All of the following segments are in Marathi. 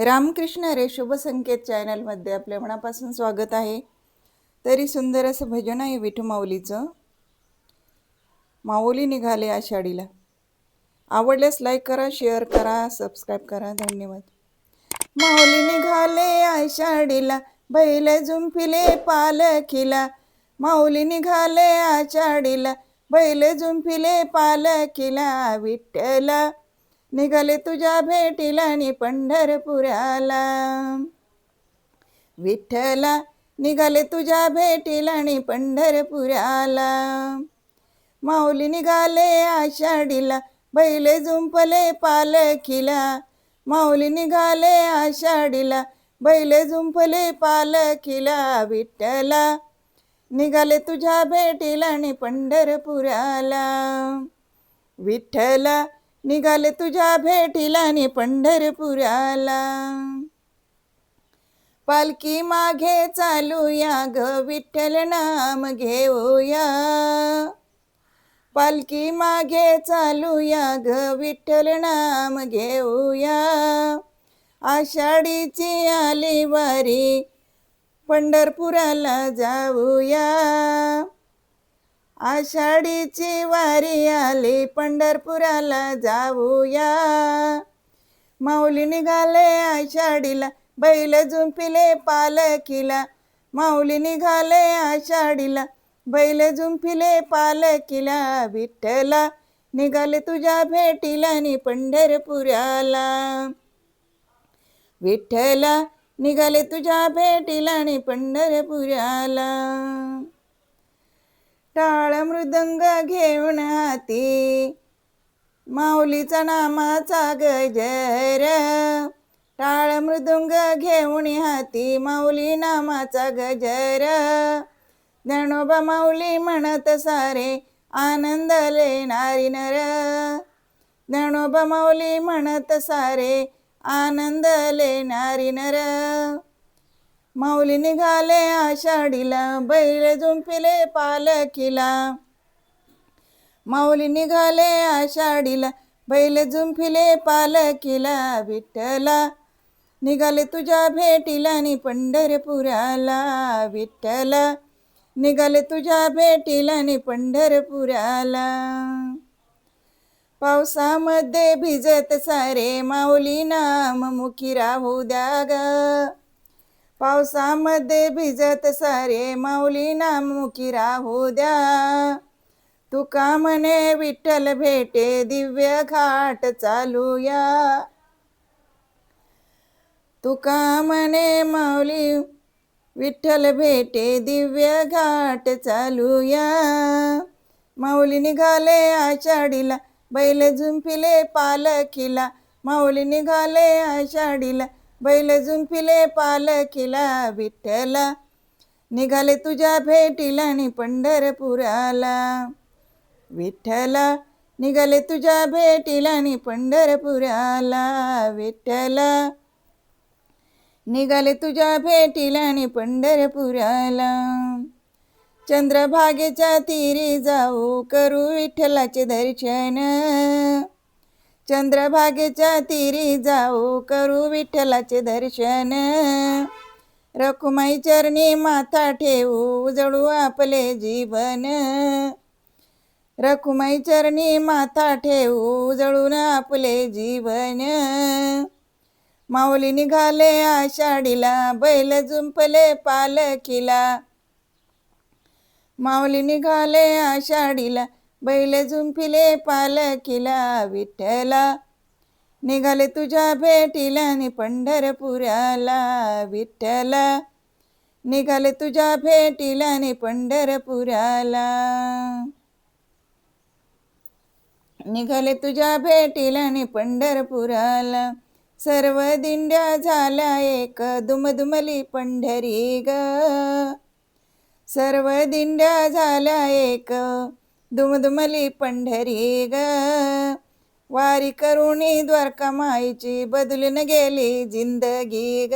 रामकृष्ण हरे. शुभ संकेत चॅनलमध्ये आपल्या मनापासून स्वागत आहे. तरी सुंदर असं भजन आहे विठू माऊलीचं. माऊली निघाले आषाढीला. आवडल्यास लाईक करा, शेअर करा, सबस्क्राईब करा. धन्यवाद. माऊली निघाले आषाढीला, बैल जुंपिले पालखीला. माऊली निघाले आषाढीला, बैल जुंपिले पालखीला. विठ्ठला निघाले तुझ्या भेटीला नि पंढरपुराला. विठ्ठला निघाले तुझ्या भेटीला नि पंढरपुराला. माऊली निघाले आषाढीला, बैल जुंपले पालखीला. माऊली निघाले आषाढीला, बैल जुंपले पालखीला. विठ्ठला निघाले तुझ्या भेटीला नि पंढरपुराला. विठ्ठला निघाले तुझ्या भेटीला नि पंढरपुराला. पालखी मागे चालूया ग, विठ्ठल नाम घेऊया. पालखी मागे चालूया ग, विठ्ठल नाम घेऊया. आषाढीची आली वारी, पंढरपुराला जाऊया. आषाढीची वारी आली, पंढरपुराला जाऊया. माऊली निघाले आषाढीला, बैल जुंपिले पालखीला. माऊली निघाले आषाढीला, बैल जुंपिले पालखीला. विठ्ठला निघाले तुझ्या भेटीला नि पंढरपुराला. विठ्ठला निघाले तुझ्या भेटीला नि पंढरपुराला. टाळ मृदंग घेऊन हाती, माऊलीचा नामाचा गजर. टाळ मृदंग घेऊन हाती, माऊली नामाचा गजर. ज्ञानोबा माऊली म्हणत सारे, आनंदले नारी नर. ज्ञानोबा माऊली म्हणत सारे, आनंदले नारी नर. माऊली निघाले आषाढीला, बैल जुंपिले पालखीला. माऊली निघाले आषाढीला, बैल जुंपिले पालखीला. विठ्ठला निघाले तुझ्या भेटीला नि पंढरपुराला. विठ्ठला निघाले तुझ्या भेटीला नि पंढरपुराला. पावसामध्ये भिजत सारे, माऊली नाम मुखी राहू द्या ग. पावसामध्ये भिजत सारे, माऊली नाम मुखी राहू द्या. तुका म्हणे विठ्ठल भेटे, दिव्य घाट चालूया. तुका म्हणे माऊली विठ्ठल भेटे, दिव्य घाट चालूया. माऊली निघाले आषाढीला, बैल जुंपिले पालखीला. माऊली निघाले आषाढीला, बैल जुंपिले पालखीला. विठ्ठला निघाले तुझ्या भेटीला नि पंढरपुराला. विठ्ठला निघाले तुझ्या भेटीला नि पंढरपुराला. विठ्ठला निघाले तुझ्या भेटीला नि पंढरपुराला. चंद्रभागेच्या तीरी जाऊ, करू विठ्ठलाचे दर्शन. चंद्रभागेच्या तीरी जाऊ, करू विठ्ठलाचे दर्शन. रखुमाई चरणी माथा ठेवू, उजळू आपले जीवन. रखुमाई चरणी माथा ठेवू, उजळून आपले जीवन. माऊली निघाले आषाढीला, बैल जुंपले पालखीला. माऊली निघाले आषाढीला, बैल जुंपिले पालखीला. विठ्ठला निघाले तुझ्या भेटीला नि पंढरपुराला. विठ्ठला निघाले तुझ्या भेटीला नि पंढरपुराला. निघाले तुझ्या भेटीला नि पंढरपुराला. सर्व दिंड्या झाल्या एक, दुमदुमली पंढरी ग. सर्व दिंड्या झाल्या एक, दुमदुमली पंढरी ग. वारी करुणी द्वारका माईची, बदलून गेली जिंदगी ग.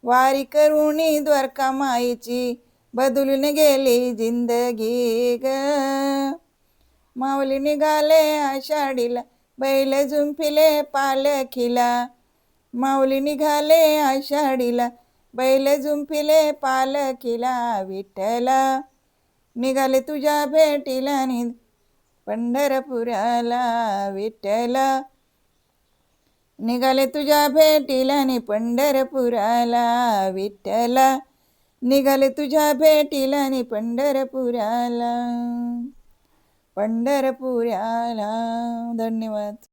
वारी करुणी द्वारका माईची, बदलून गेली जिंदगी ग. माऊली निघाले आषाढीला, बैल जुंपिले पालखीला. माऊली निघाले आषाढीला, बैल जुंपिले पालखीला. विठ्ठला निघाले तुझ्या भेटीला पंढरपुराला. विठ्ठला निघाले तुझ्या भेटीला पंढरपुराला. विठ्ठला निघाले तुझ्या भेटीला पंढरपुराला. पंढरपुराला. धन्यवाद.